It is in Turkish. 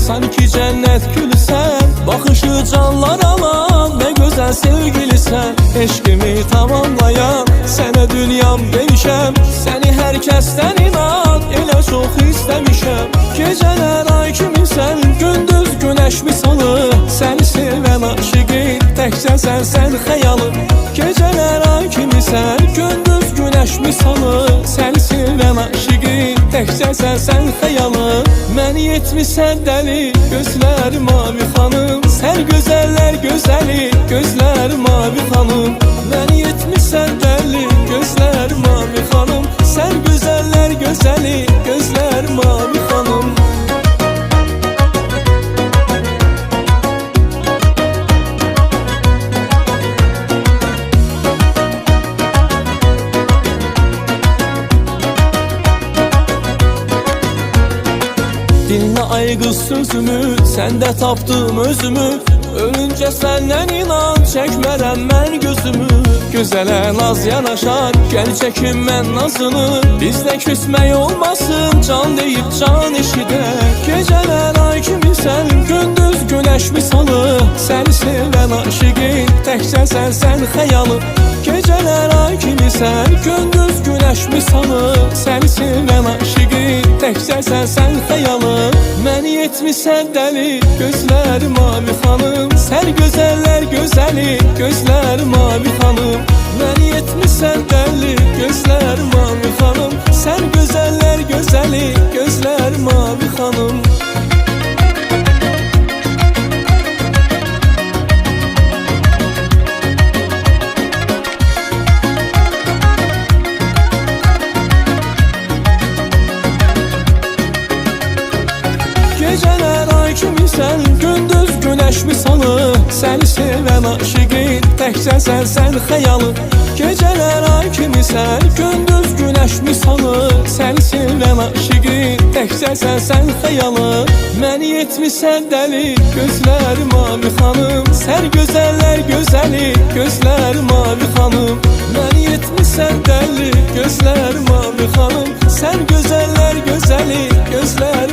sanki cennet gülsen. Bakışı canlar alan ne güzel sevgilisen. Eşkimi tamamlayan sene dünyam demişem. Seni herkesten inan elə çok istemişem. Geceler ay kimisən, gündüz güneş misalı. Seni seven aşıqin təkcə sen xəyalı. Geceler ay kimisən, gündüz güneş misalı. Seni seven aşıqin təkcə sen xəyalı. Məni etmisən dəli, gözlər mavi xanım. Sen güzeller güzeli, gözler mavi xanım. Məni etmisən dəli, gözlər mavi xanım. Sen güzeller güzeli, gözler mavi xanım. Dinle ay kız sözümü, sende tapdım özümü. Ölünce senden inan, çekmerem ben gözümü. Güzele naz yanaşar, gel çekin ben nazını. Bizde küsmek olmasın, can deyip can işide. Geceler ay kimisən, gündüz güneş misalı. Seni seven aşıqin, təkcə sen xəyalı. Geceler ay kimisən, gündüz güneş misalı. Seni seven aşıqin, təkcə sen xəyalı. Məni etmisən dəli, gözlər mavi xanım. Sen güzeller güzeli, gözler mavi xanım. Məni etmisən dəli, gözlər mavi xanım. Sen güzeller güzeli, gözlər mavi xanım. Geceler ay kimisən, gündüz güneş misalı. Seni seven aşıqin, təkcə sen xəyalı. Geceler ay kimisən, gündüz güneş misalı. Seni seven aşıqin, təkcə sen xəyalı. Məni etmisən dəli, gözlər mavi xanım. Sen güzeller güzeli, gözlər mavi xanım. Məni etmisən dəli, gözlər mavi xanım. Sen güzeller güzeli, gözlər